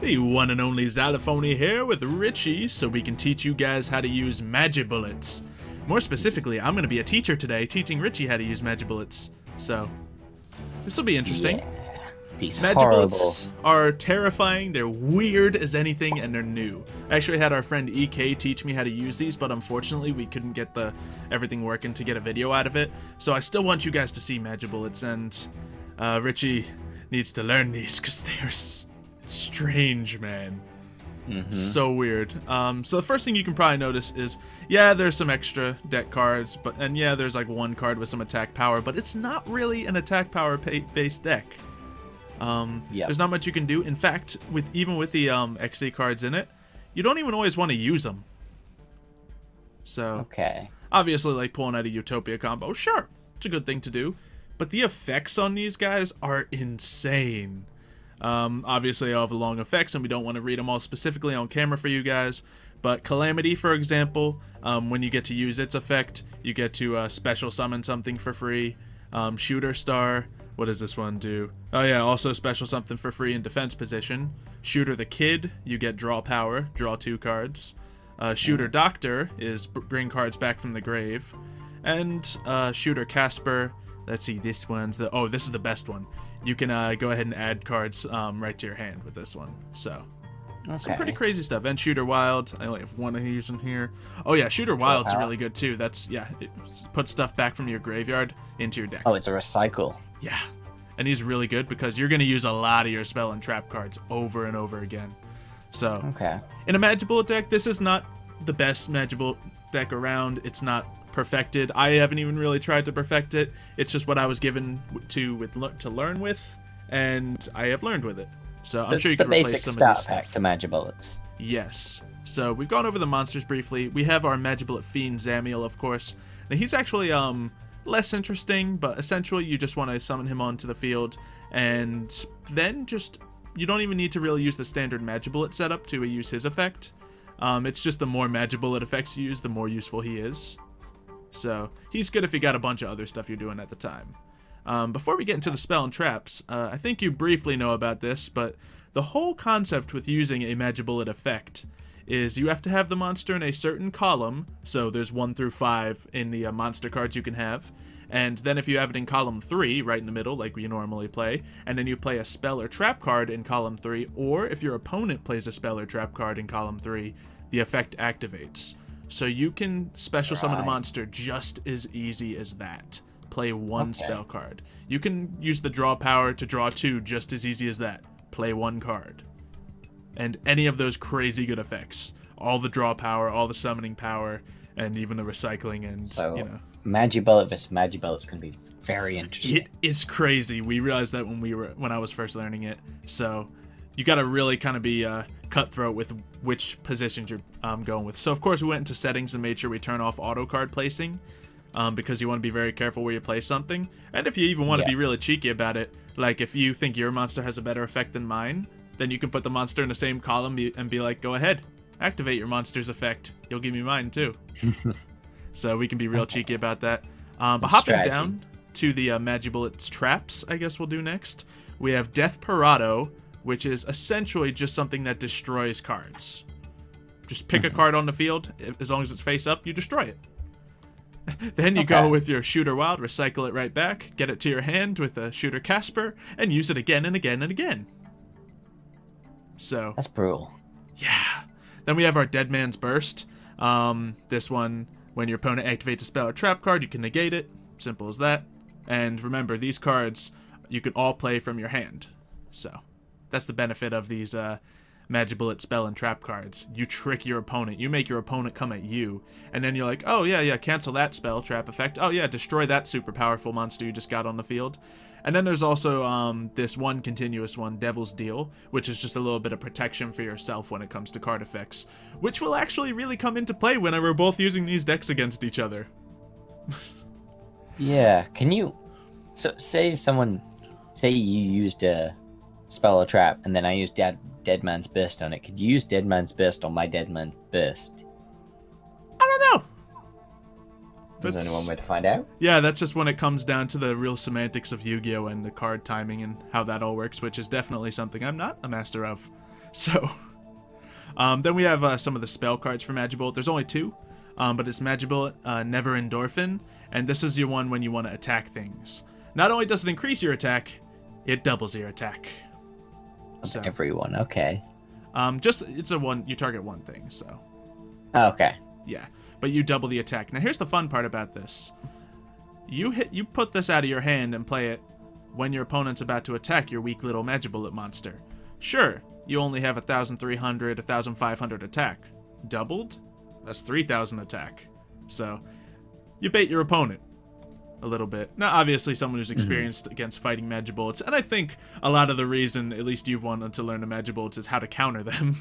The one and only Xylophony here with Richie, so we can teach you guys how to use MAGI-BULLETS. More specifically, I'm going to be a teacher today, teaching Richie how to use MAGI-BULLETS. So, this will be interesting. Yeah. These MAGI-BULLETS are terrifying, they're weird as anything, and they're new. I actually had our friend EK teach me how to use these, but unfortunately we couldn't get everything working to get a video out of it. So I still want you guys to see MAGI-BULLETS, and Richie needs to learn these because they are strange, man. So weird. So the first thing you can probably notice is, yeah, there's some extra deck cards, and yeah, there's like one card with some attack power, but it's not really an attack power based deck. There's not much you can do. In fact, even with the XC cards in it, you don't even always want to use them. So, obviously, like pulling out a Utopia combo, sure, it's a good thing to do, but the effects on these guys are insane. Obviously, I have long effects, and we don't want to read them all specifically on camera for you guys. But Calamity, for example, when you get to use its effect, you get to special summon something for free. Shooter Star, what does this one do? Oh yeah, also special something for free in defense position. Shooter the Kid, you get draw power, draw 2 cards. Shooter Doctor is bring cards back from the grave. And Shooter Casper, let's see, this is the best one. You can go ahead and add cards right to your hand with this one. So, some pretty crazy stuff. And Shooter Wild, I only have one of these in here. Oh yeah, Shooter Wild's really good too. That's, yeah, it puts stuff back from your graveyard into your deck. Oh, it's a recycle. Yeah, and he's really good because you're going to use a lot of your spell and trap cards over and over again. So, in a MAGI-BULLET deck, this is not the best MAGI-BULLET deck around. It's not perfected. I haven't even really tried to perfect it. It's just what I was given to learn with, and I have learned with it. So I'm sure you can replace some of these stuff. Pack to MAGI-BULLETS. Yes. So we've gone over the monsters briefly. We have our MAGI-BULLET Fiend Zamiel, of course. Now he's actually less interesting, but essentially you just want to summon him onto the field, and then you don't even need to really use the standard MAGI-BULLET setup to use his effect. It's just the more MAGI-BULLET effects you use, the more useful he is. So he's good if you got a bunch of other stuff you're doing at the time. Before we get into the spell and traps, I think you briefly know about this, but the whole concept with using a MAGI-BULLET effect is you have to have the monster in a certain column, so there's 1 through 5 in the monster cards you can have, and then if you have it in column 3, right in the middle, like we normally play, and then you play a spell or trap card in column 3, or if your opponent plays a spell or trap card in column 3, the effect activates. So you can special summon a monster just as easy as that. Play 1 spell card. You can use the draw power to draw 2 just as easy as that. Play 1 card. And any of those crazy good effects. All the draw power, all the summoning power, and even the recycling and, you know. MAGI-BULLET versus MAGI-BULLET's can be very interesting. It is crazy. We realized that when I was first learning it. So you got to really kind of be cutthroat with which positions you're going with. So of course we went into settings and made sure we turn off auto card placing, because you want to be very careful where you place something. And if you even want to be really cheeky about it, like if you think your monster has a better effect than mine, then you can put the monster in the same column and be like, go ahead, activate your monster's effect. You'll give me mine too. So we can be real cheeky about that. But hopping down to the MAGI-BULLETS traps, I guess we'll do next. We have Death Parado, which is essentially just something that destroys cards. Just pick a card on the field, as long as it's face up, you destroy it. Then you go with your Shooter Wild, recycle it right back, get it to your hand with a Shooter Casper, and use it again and again and again. So that's brutal. Yeah. Then we have our Dead Man's Burst. This one, when your opponent activates a spell or trap card, you can negate it. Simple as that. And remember, these cards you can all play from your hand. So that's the benefit of these MAGI-BULLET spell and trap cards. You trick your opponent. You make your opponent come at you. And then you're like, oh, yeah, cancel that spell trap effect. Oh, yeah, destroy that super powerful monster you just got on the field. And then there's also this one continuous one, Devil's Deal, which is just a little bit of protection for yourself when it comes to card effects, which will actually really come into play whenever we're both using these decks against each other. Yeah, can you... So, say you used a spell or trap, and then I used Dead Man's Burst on it. Could you use Dead Man's Burst on my Dead Man's Burst? I don't know. Is there only one way to find out? Yeah, that's just when it comes down to the real semantics of Yu-Gi-Oh! And the card timing and how that all works, which is definitely something I'm not a master of. So, then we have some of the spell cards for MAGI-BULLET. There's only 2, but it's MAGI-BULLET, Never Endorphin, and this is your one when you want to attack things. Not only does it increase your attack, it doubles your attack. So, Everyone, okay. it's a one, you target one thing, so. Okay. Yeah, but you double the attack. Now here's the fun part about this. You put this out of your hand and play it when your opponent's about to attack your weak little MAGI-BULLET monster. Sure, you only have 1,300, 1,500 attack. Doubled? That's 3,000 attack. So, you bait your opponent a little bit. Now, obviously, someone who's experienced against fighting MAGI-BULLETS, and I think a lot of the reason, at least you've wanted to learn the MAGI-BULLETS, is how to counter them.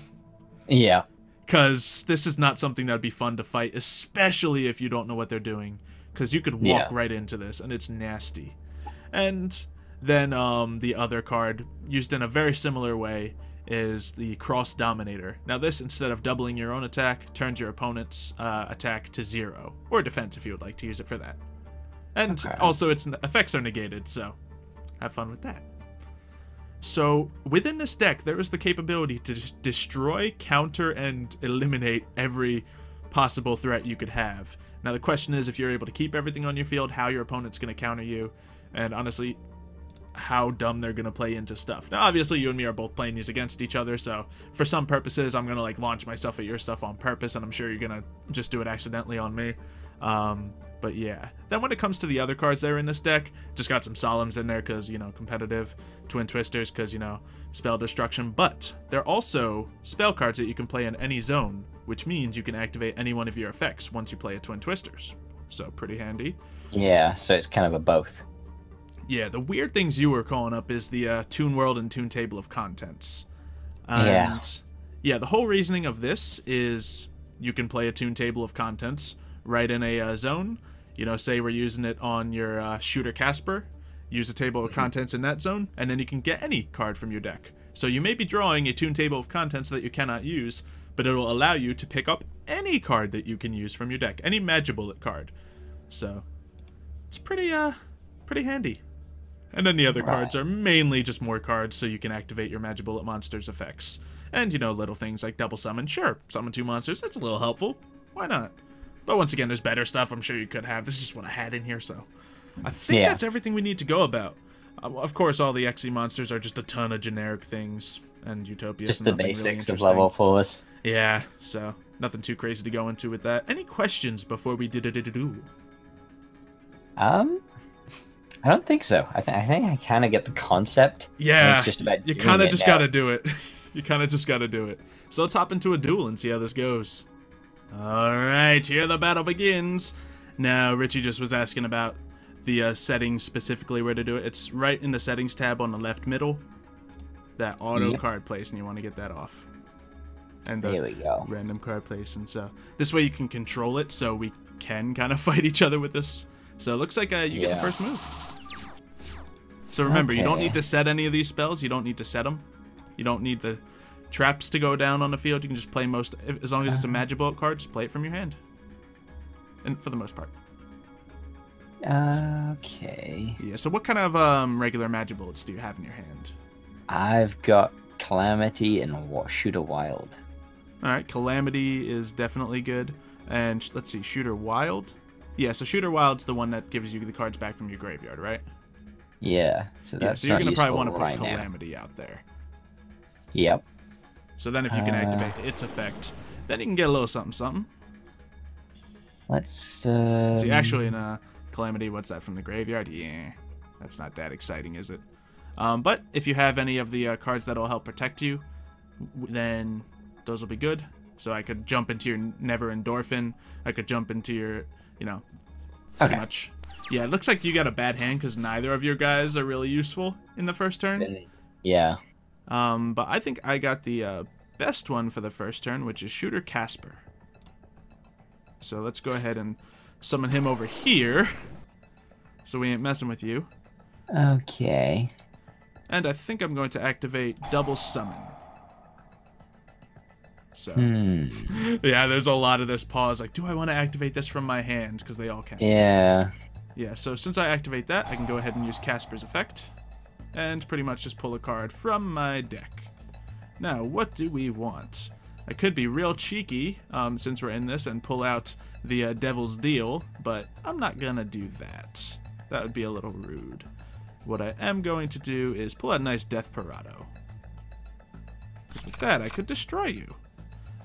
Yeah. Because this is not something that would be fun to fight, especially if you don't know what they're doing. Because you could walk right into this, and it's nasty. And then the other card, used in a very similar way, is the Cross Dominator. Now this, instead of doubling your own attack, turns your opponent's attack to 0. Or defense, if you would like to use it for that. And also its effects are negated, so have fun with that. So, within this deck, there is the capability to just destroy, counter, and eliminate every possible threat you could have. Now, the question is if you're able to keep everything on your field, how your opponent's going to counter you, and honestly, how dumb they're going to play into stuff. Now, obviously, you and me are both playing these against each other, so for some purposes, I'm going to, like, launch myself at your stuff on purpose, and I'm sure you're going to just do it accidentally on me. But yeah. Then when it comes to the other cards that are in this deck, just got some Solemns in there because, you know, competitive. Twin Twisters because, you know, spell destruction. But they're also spell cards that you can play in any zone, which means you can activate any one of your effects once you play a Twin Twisters. So pretty handy. Yeah, so it's kind of a both. Yeah, the weird things you were calling up is the Toon World and Toon Table of Contents. And yeah, the whole reasoning of this is you can play a Toon Table of Contents right in a zone. You know, say we're using it on your Shooter Casper, use a table of contents in that zone, and then you can get any card from your deck. So you may be drawing a Toon Table of Contents that you cannot use, but it'll allow you to pick up any card that you can use from your deck, any MAGI-BULLET card. So it's pretty handy. And then the other cards are mainly just more cards so you can activate your MAGI-BULLET monsters' effects. And, you know, little things like double summon. Sure, summon 2 monsters, that's a little helpful. Why not? But once again, there's better stuff I'm sure you could have. This is just what I had in here, so I think that's everything we need to go about. Of course, all the XE monsters are just a ton of generic things, and Utopia just the basics of level 4s. Yeah, so nothing too crazy to go into with that. Any questions before we do? I don't think so. I think I kind of get the concept. Yeah, it's just about you kind of just got to do it. You kind of just got to do it. So let's hop into a duel and see how this goes. Alright, here the battle begins. Now, Richie just was asking about the settings, specifically where to do it. It's right in the settings tab on the left middle. That auto card place, and you want to get that off. And the there we go. Random card place, and so this way you can control it, so we can kind of fight each other with this. So it looks like you get the first move. So remember, you don't need to set any of these spells. You don't need to set them. You don't need the traps to go down on the field. You can just play most, as long as it's a MAGI-BULLET card, just play it from your hand. And for the most part. Okay. Yeah, so what kind of regular MAGI-BULLETS do you have in your hand? I've got Calamity and Shooter Wild. Alright, Calamity is definitely good. And let's see, Shooter Wild? Yeah, so Shooter Wild's the one that gives you the cards back from your graveyard, right? Yeah, so that's so you're going to probably want to put right Calamity out there. Yep. So then if you can activate its effect, then you can get a little something. Let's see, actually in Calamity, what's that from the graveyard? Yeah, that's not that exciting, is it? But if you have any of the cards that'll help protect you, then those will be good. So I could jump into your Never Endorphin. I could jump into your, you know, pretty much. Yeah, it looks like you got a bad hand because neither of your guys are really useful in the first turn. Yeah. But I think I got the best one for the first turn, which is Shooter Casper. So let's go ahead and summon him over here. So we ain't messing with you. Okay. And I think I'm going to activate Double Summon. So, yeah, there's a lot of this pause. Like, do I want to activate this from my hand? Because they all can. Yeah. Yeah, so since I activate that, I can go ahead and use Casper's effect. And pretty much just pull a card from my deck. Now, what do we want? I could be real cheeky since we're in this and pull out the Devil's Deal, but I'm not gonna do that. That would be a little rude. What I am going to do is pull out a nice Death Parado. Because with that, I could destroy you.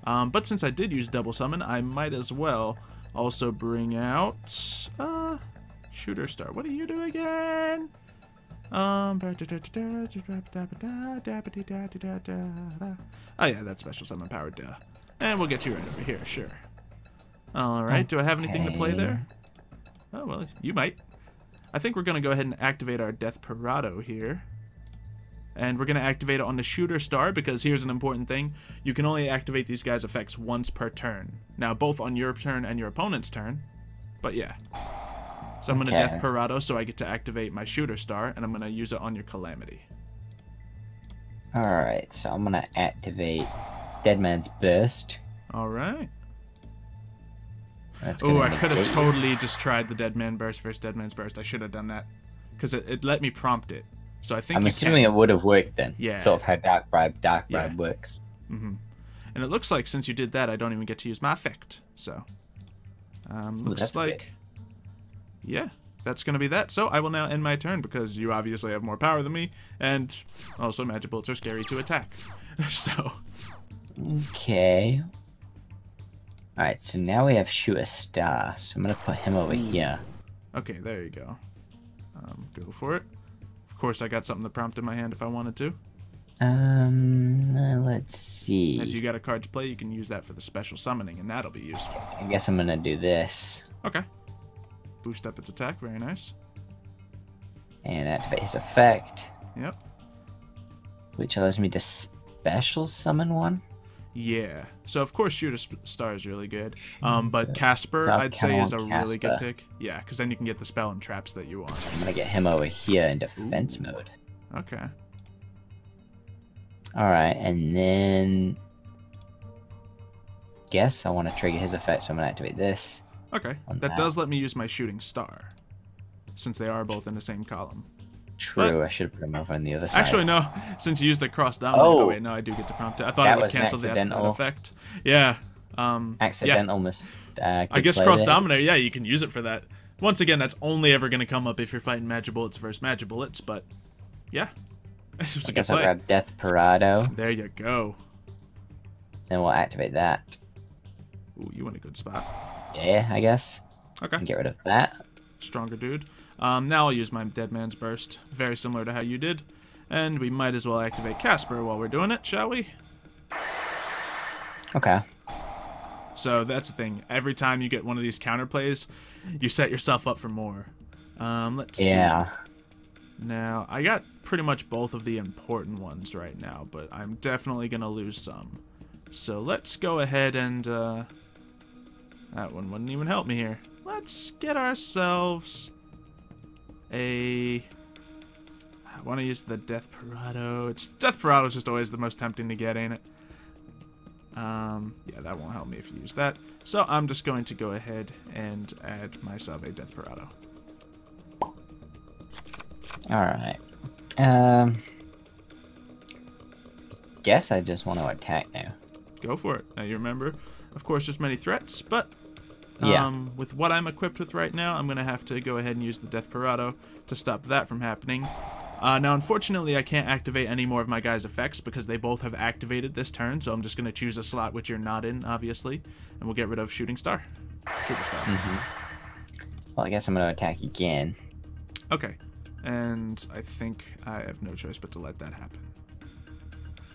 But since I did use Double Summon, I might as well also bring out Shooter Star. What do you do again? Oh yeah, that's special summon power, duh. And we'll get you right over here, sure. Alright, do I have anything to play there? Oh, well, you might. I think we're going to go ahead and activate our Death Parado here. And we're going to activate it on the Shooter Star because here's an important thing. You can only activate these guys' effects once per turn. Now, both on your turn and your opponent's turn. But yeah. So I'm going to Death Parado so I get to activate my Shooter Star, and I'm going to use it on your Calamity. Alright, so I'm going to activate Deadman's Burst. Alright. Oh, I could have totally just tried the Deadman Burst versus Deadman's Burst. I should have done that. Because it let me prompt it. So I think I'm assuming it would have worked then. Yeah. Sort of how Dark Bribe works. Mm-hmm. And it looks like since you did that, I don't even get to use my effect. So, looks like... Good. Yeah, that's going to be that. So I will now end my turn because you obviously have more power than me. And also Magi-Bullets are scary to attack. So... Okay. Alright, so now we have Shooter Star. So I'm going to put him over here. Okay, there you go. Go for it. Of course, I got something to prompt in my hand if I wanted to. Let's see. If you got a card to play, you can use that for the special summoning, and that'll be useful. I guess I'm going to do this. Okay. Boost up its attack, very nice. And activate his effect. Yep. Which allows me to special summon one. Yeah. So, of course, Shooter Star is really good. But Casper, I'd say, is a really good pick. Yeah, because then you can get the spell and traps that you want. I'm going to get him over here in defense mode. Okay. Alright, and then... Guess I want to trigger his effect, so I'm going to activate this. Okay. That does let me use my Shooting Star, since they are both in the same column. True, but I should have put him over on the other side. Actually, no. Since you used a cross dominate. Oh, wait, no, I do get to prompt it. I thought it would cancel that effect. Yeah. Accidental I guess cross dominate. Yeah, you can use it for that. Once again, that's only ever going to come up if you're fighting Magi-Bullets versus Magi-Bullets. But yeah, it was a good play. I'll grab Death Parado. There you go. Then we'll activate that. Ooh, you in a good spot. Yeah, I guess. Okay. And get rid of that. Stronger dude. Now I'll use my Deadman's Burst, very similar to how you did. And we might as well activate Casper while we're doing it, shall we? Okay. So that's the thing. Every time you get one of these counterplays, you set yourself up for more. Let's see. Now, I got pretty much both of the important ones right now, but I'm definitely going to lose some. So let's go ahead and... that one wouldn't even help me here. Let's get ourselves... I want to use the Death Parado. Death Parado is just always the most tempting to get, ain't it? Yeah, that won't help me if you use that. So I'm just going to go ahead and add myself a Death Parado. Alright. Guess I just want to attack now. Go for it. Now you remember, of course, there's many threats, but yeah. With what I'm equipped with right now, I'm going to have to go ahead and use the Death Parado to stop that from happening. Now, unfortunately, I can't activate any more of my guys' effects because they both have activated this turn, so I'm just going to choose a slot which you're not in, obviously, and we'll get rid of Shooting Star. Shooter Star. Well, I guess I'm going to attack again. Okay, and I think I have no choice but to let that happen.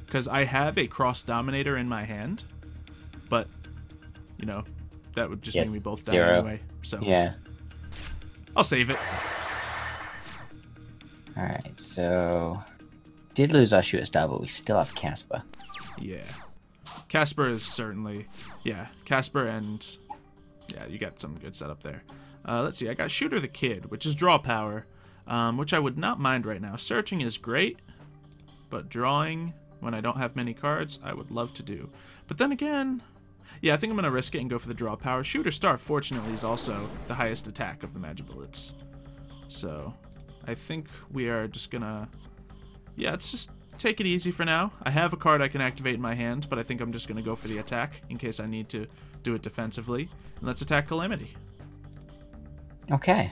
Because I have a Cross Dominator in my hand, but, you know... That would just mean we both die anyway. So yeah. I'll save it. Alright, so... Did lose our Shooter Star, but we still have Casper. Yeah. Casper is certainly... Yeah, Casper and... Yeah, you got some good setup there. Let's see, I got Shooter the Kid, which is draw power, which I would not mind right now. Searching is great, but drawing, when I don't have many cards, I would love to do. But then again... Yeah, I think I'm going to risk it and go for the draw power. Shooter Star, fortunately, is also the highest attack of the Magi-Bullets. So, I think we are just going to... Yeah, let's just take it easy for now. I have a card I can activate in my hand, but I think I'm just going to go for the attack in case I need to do it defensively. And let's attack Calamity. Okay.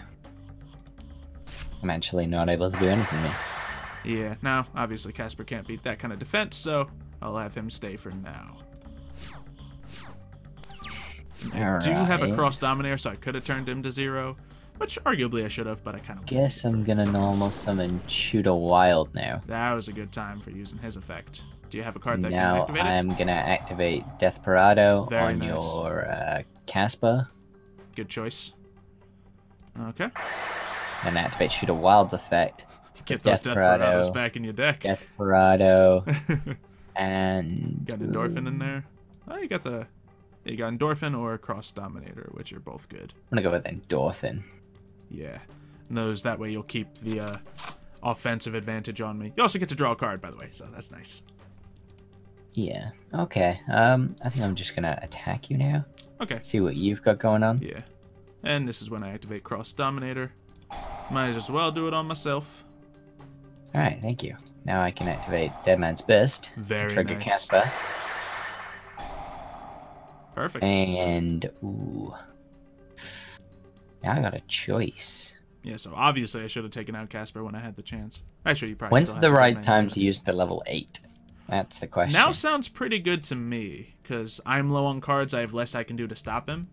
I'm actually not able to do anything there. Yeah, now, obviously Casper can't beat that kind of defense, so I'll have him stay for now. I do have a Cross Dominator, so I could have turned him to 0, which arguably I should have, but I kind of... Guess I'm gonna normal summon Shooter Wild now. That was a good time for using his effect. Do you have a card that can Now activate it? I'm gonna activate Desperado Very on nice. your Casper. Good choice. Okay. And activate Shooter Wild's effect. Get those Desperados back in your deck. Desperado. And... Got Endorphin in there. Oh, you got the... You got Endorphin or Cross Dominator, which are both good. I'm gonna go with Endorphin. Yeah. And those, that way you'll keep the offensive advantage on me. You also get to draw a card, by the way, so that's nice. Yeah. Okay. I think I'm just gonna attack you now. Okay. See what you've got going on. Yeah. And this is when I activate Cross Dominator. Might as well do it on myself. Alright, thank you. Now I can activate Deadman's Burst. Very Trigger nice. Casper. Perfect. And... Ooh. Now I got a choice. Yeah, so obviously I should have taken out Casper when I had the chance. Actually, you probably When's still the have right Deadman time Burst. to use the level 8? That's the question. Now sounds pretty good to me, because I'm low on cards, I have less I can do to stop him.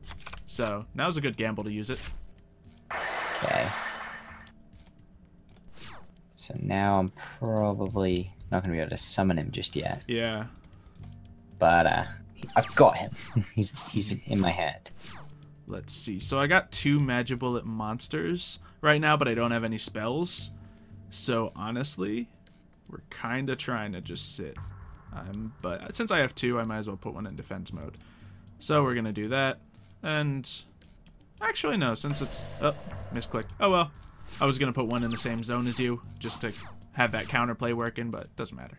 So, now's a good gamble to use it. Okay. So now I'm probably not going to be able to summon him just yet. Yeah. But I've got him. he's in my hand. Let's see. So I got 2 MAGI-BULLET monsters right now, but I don't have any spells. So honestly, we're kind of trying to just sit. But since I have 2, I might as well put one in defense mode. So we're going to do that. And actually, no, since it's... Oh, misclick. Oh, well. I was going to put one in the same zone as you, just to have that counterplay working, but it doesn't matter.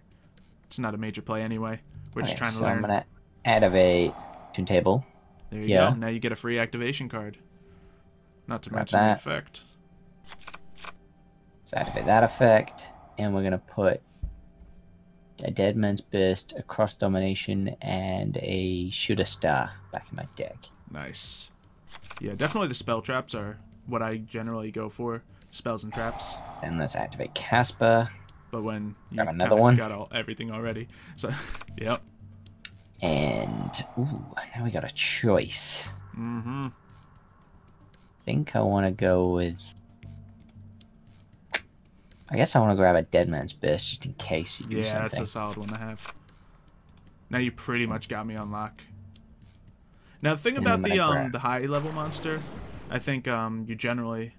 It's not a major play anyway. We're just trying to learn. I'm going to activate Toon Table. There you go. Now you get a free activation card. Not to mention the effect. So activate that effect, and we're going to put a Deadman's Burst, a Cross Domination, and a Shooter Star back in my deck. Nice. Yeah, definitely the spell traps are what I generally go for. Spells and traps. And let's activate Casper. But when you grab another one, got everything already. So, yep. And ooh, now we got a choice. Mm-hmm. I think I want to go with... I guess I want to grab a Deadman's Burst just in case you do something. Yeah, that's a solid one to have. Now you pretty much got me on lock. Now the thing about the high level monster, I think you generally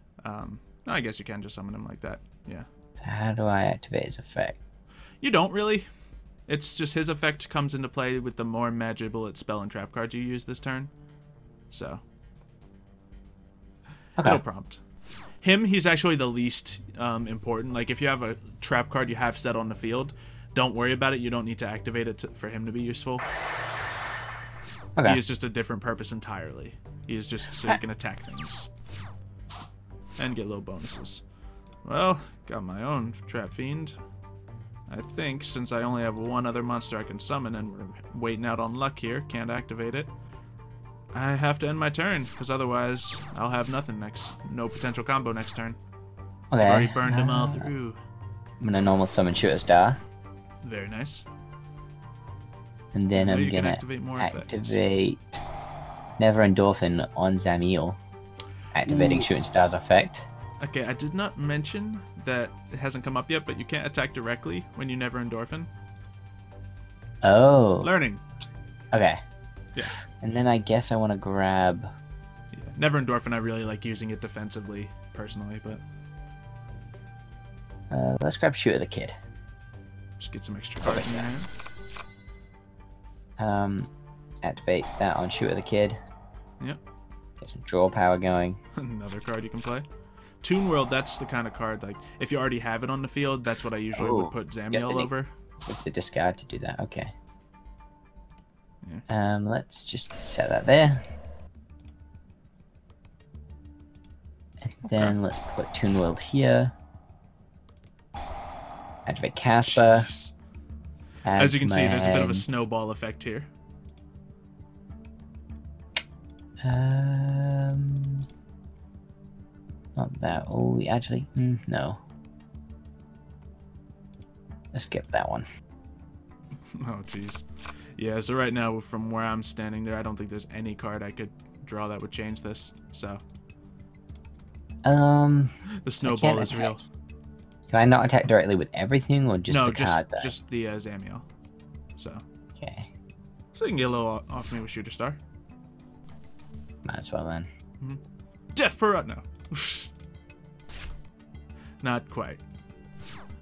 I guess you can just summon him like that. Yeah. So how do I activate his effect? You don't really. It's just his effect comes into play with the more MAGI-BULLET spell and trap cards you use this turn. So it'll prompt. Him, he's actually the least important. Like, if you have a trap card you have set on the field, don't worry about it. You don't need to activate it for him to be useful. Okay. He is just a different purpose entirely. He is just so you can attack things. And get low bonuses. Well, got my own Trap Fiend. I think, since I only have one other monster I can summon and we're waiting out on luck here, can't activate it, I have to end my turn, because otherwise I'll have nothing next. No potential combo next turn. Okay. I've already burned them all through. I'm gonna normal summon Shooter Star. Very nice. And then I'm gonna activate Never Endorphin on Zamiel. Activating Shooting Star's effect. Okay, I did not mention that it hasn't come up yet, but you can't attack directly when you Never Endorphin. Oh. Learning. Okay. Yeah. And then I guess I want to grab... Yeah. Never Endorphin, I really like using it defensively, personally, but... let's grab Shooter the Kid. Just get some extra cards in your hand. Activate that on Shooter the Kid. Yep. Get some draw power going. Another card you can play. Toon World, that's the kind of card, like, if you already have it on the field, that's what I usually would put Zamiel over. With the discard to do that, okay. Yeah. Let's just set that there. And then let's put Toon World here. Activate Casper. Jeez. As you can see, there's a bit of a hand. snowball effect here. Not that. Oh, actually, no. Let's skip that one. Oh, jeez. Yeah, so right now, from where I'm standing there, I don't think there's any card I could draw that would change this. So the snowball is real. Can I not attack directly with everything, or just No, the card? No, just the Zamiel. So. Okay. So you can get a little off me with Shooter Star. Might as well then. Death Parade, no. Not quite.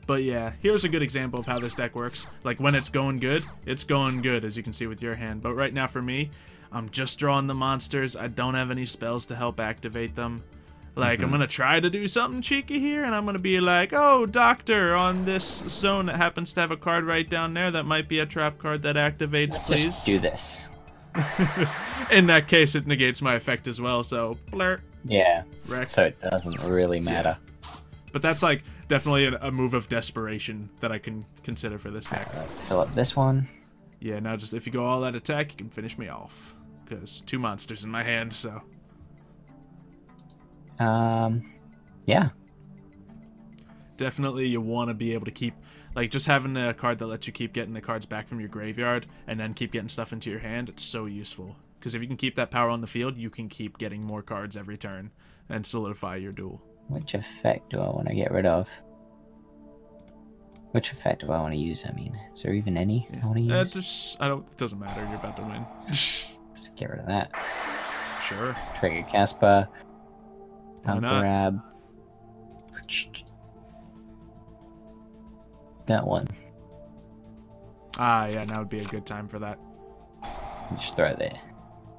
But yeah, here's a good example of how this deck works. Like when it's going good, as you can see with your hand. But right now for me, I'm just drawing the monsters. I don't have any spells to help activate them. Like, I'm gonna try to do something cheeky here, and I'm gonna be like, oh, Doctor, on this zone that happens to have a card right down there that might be a trap card that activates, please. Just do this. In that case, it negates my effect as well, so blur. Yeah. Wrecked. So it doesn't really matter. Yeah. But that's like definitely a move of desperation that I can consider for this deck. Let's fill up this one. Yeah, now just if you go all out attack, you can finish me off. Because 2 monsters in my hand, so. Yeah. Definitely you want to be able to keep, like, just having a card that lets you keep getting the cards back from your graveyard and then keep getting stuff into your hand, it's so useful. Because if you can keep that power on the field, you can keep getting more cards every turn and solidify your duel. Which effect do I want to get rid of? Which effect do I want to use? I mean, is there even any I want to use? It doesn't matter, you're about to win. Just get rid of that. Sure. Trigger Casper. Why I'll not? grab that one. Ah, yeah, now would be a good time for that. Just throw it there.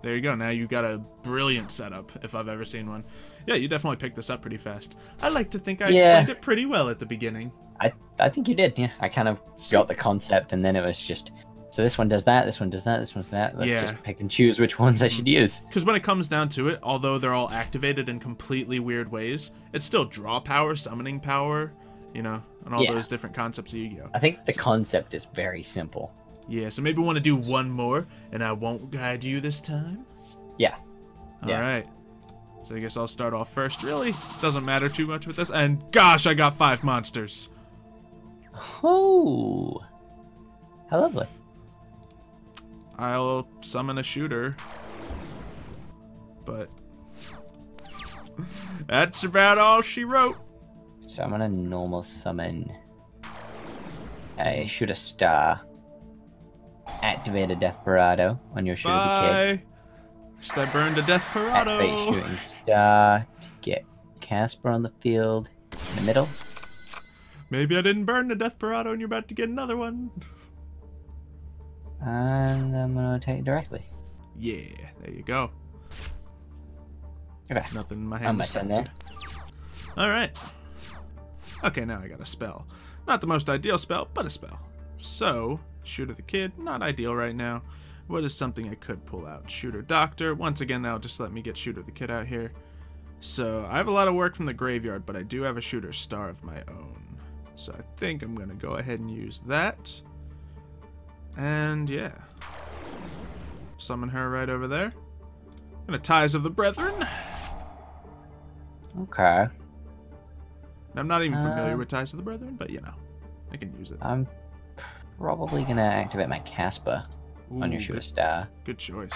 There you go. Now you got a brilliant setup, if I've ever seen one. Yeah, you definitely picked this up pretty fast. I like to think I explained it pretty well at the beginning. I think you did, yeah. I kind of got the concept, and then it was just, so this one does that, this one does that, this one does that. Let's just pick and choose which ones I should use. Because when it comes down to it, although they're all activated in completely weird ways, it's still draw power, summoning power, you know, and all those different concepts of Yu-Gi-Oh! I think the concept is very simple. Yeah, so maybe we want to do one more, and I won't guide you this time? Yeah. Alright. So I guess I'll start off first. Really? Doesn't matter too much with this. And gosh, I got 5 monsters. Oh. How lovely. I'll summon a shooter. But that's about all she wrote. So I'm going to normal summon a Shooter Star. Activate a Desperado on your Shooter the Kid. I burned a Desperado. Activate Shooting Star to get Casper on the field in the middle. Maybe I didn't burn the Desperado and you're about to get another one. And I'm going to attack it directly. Yeah, there you go. Okay. Nothing in my hand. I'm my turn there. Alright. Okay, now I got a spell. Not the most ideal spell, but a spell. So, Shooter the Kid, not ideal right now. What is something I could pull out? Shooter Doctor. Once again, that'll just let me get Shooter the Kid out here. So, I have a lot of work from the graveyard, but I do have a Shooter Star of my own. So, I think I'm going to go ahead and use that. And, yeah. Summon her right over there. And a Ties of the Brethren. Okay. I'm not even familiar with Ties of the Brethren, but, you know, I can use it. I'm probably going to activate my Casper on your Shooter Star. Good choice.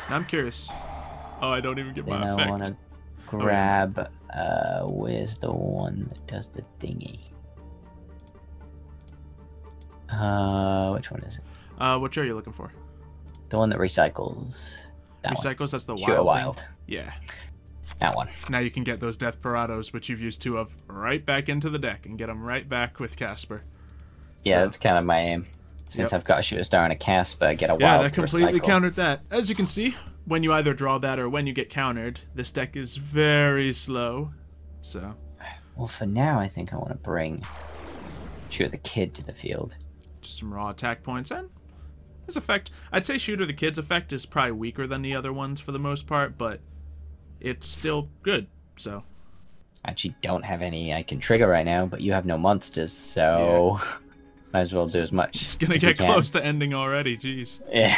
Now I'm curious. Oh, I don't even get Then my effect. I want to grab, where's the one that does the thingy? Which one is it? Which are you looking for? The one that recycles. That Recycles, one. that's the Shooter wild Wild. thing? Yeah. That one. Now you can get those Death Parados, which you've used 2 of, right back into the deck and get them right back with Casper. Yeah, So- that's kind of my aim. Since I've got a Shooter Star and a Casper, get a wild. Yeah, that to completely recycle. countered that. As you can see, when you either draw that or when you get countered, this deck is very slow. So, Well, for now, I think I want to bring Shooter the Kid to the field. just some raw attack points. And his effect, I'd say Shooter the Kid's effect is probably weaker than the other ones for the most part, but it's still good. So, I actually don't have any I can trigger right now, but you have no monsters, so... Might as well do as much. It's gonna as we get can. close to ending already. Jeez. Yeah.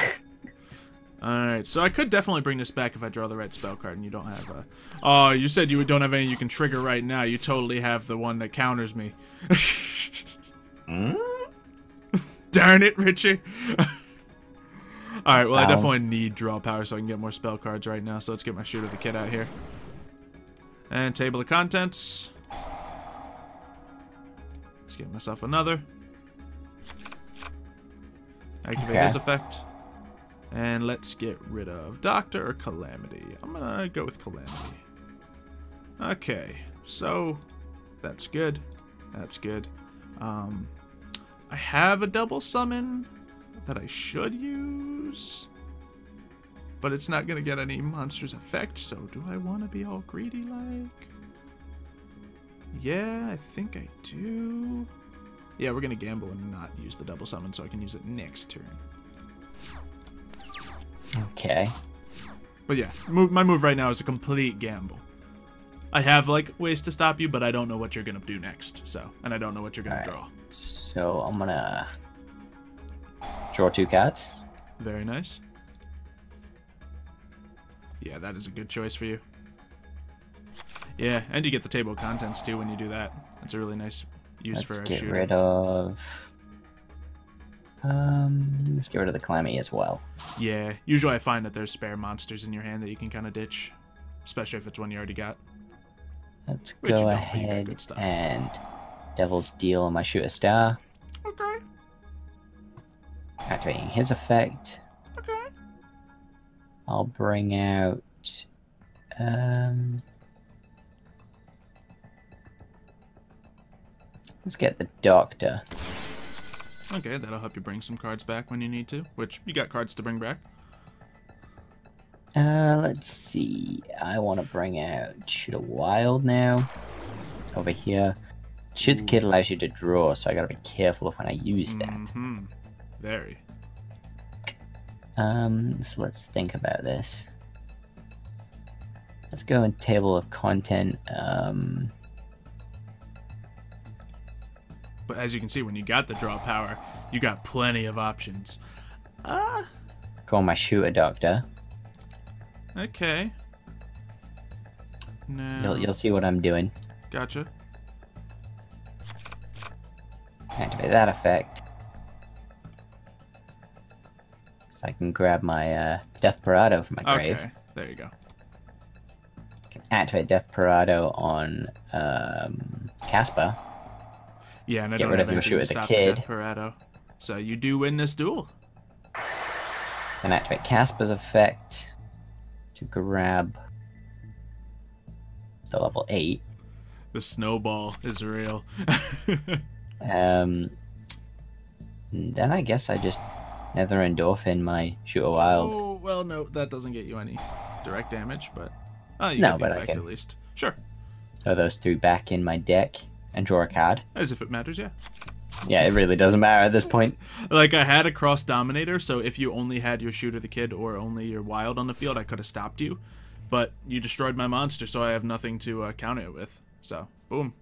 Alright, so I could definitely bring this back if I draw the right spell card and you don't have a... Oh, you said you don't have any you can trigger right now. You totally have the one that counters me. Darn it, Richie. Alright, well, I definitely need draw power so I can get more spell cards right now. So let's get my Shoot of the Kid out here. And table of contents. Let's get myself another. Activate his effect. And let's get rid of Doctor or Calamity. I'm gonna go with Calamity. Okay, so that's good. That's good. I have a double summon that I should use, but it's not gonna get any monsters effect. So do I want to be all greedy like? Yeah, I think I do. Yeah, we're gonna gamble and not use the double summon so I can use it next turn. Okay. But yeah, my move right now is a complete gamble. I have like ways to stop you, but I don't know what you're gonna do next. So, and I don't know what you're gonna draw. So I'm gonna draw 2 cards. Very nice. Yeah, that is a good choice for you. Yeah, and you get the table of contents too when you do that. That's a really nice use for a shooter. Let's get rid of. Let's get rid of the Calamity as well. Yeah, usually I find that there's spare monsters in your hand that you can kind of ditch, especially if it's one you already got. Let's go ahead and Devil's Deal on my Shoot a Star. Okay. Activating his effect. Okay. I'll bring out. Let's get the Doctor. Okay, that'll help you bring some cards back when you need to, which you got cards to bring back. Let's see. I want to bring out Shoot a Wild now. Over here. Shoot the Kid allows you to draw, so I gotta be careful of when I use that. Mm-hmm. Very. So let's think about this. Let's go in table of content. But as you can see, when you got the draw power, you got plenty of options. Go on my Shoot a Doctor. Okay. Now, You'll see what I'm doing. Gotcha. Activate that effect. So I can grab my Death Parado from my grave. Okay, there you go. Activate Death Parado on Casper. Yeah, and I Get don't rid have of your anything Shoot to at the stop Kid. Death Parado. So you do win this duel. Then activate Casper's effect to grab the level 8. The snowball is real. Then I guess I just Nether Endorphin my Shoot a Wild. Oh, well, no, that doesn't get you any direct damage, but you No, get the but I effect can. at least. Sure. Throw those 3 back in my deck and draw a card. As if it matters, yeah. Yeah, it really doesn't matter at this point. Like, I had a cross dominator, so if you only had your Shoot of the Kid or only your Wild on the field, I could have stopped you. But you destroyed my monster, so I have nothing to counter it with. So, boom.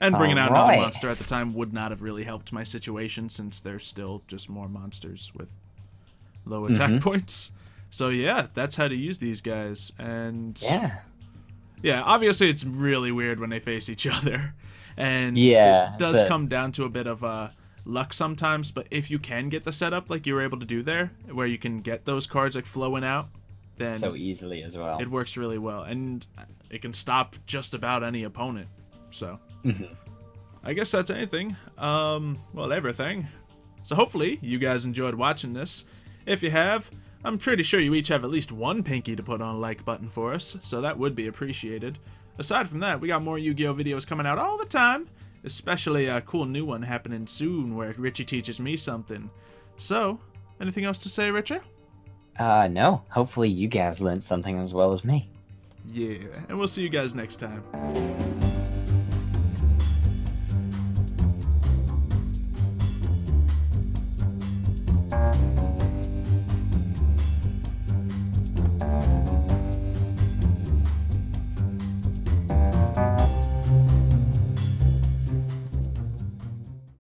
And bringing out another monster at the time would not have really helped my situation, since there's still just more monsters with low attack points. So yeah, that's how to use these guys. And yeah, obviously it's really weird when they face each other. And it does come down to a bit of luck sometimes, but if you can get the setup like you were able to do there, where you can get those cards like flowing out, then so easily as well. It works really well, and it can stop just about any opponent. So I guess that's anything. Well, everything. So hopefully you guys enjoyed watching this. If you have, I'm pretty sure you each have at least one pinky to put on a like button for us, so that would be appreciated. Aside from that, we got more Yu-Gi-Oh videos coming out all the time, especially a cool new one happening soon where Richie teaches me something. So, anything else to say, Richie? No. Hopefully you guys learned something as well as me. Yeah, and we'll see you guys next time.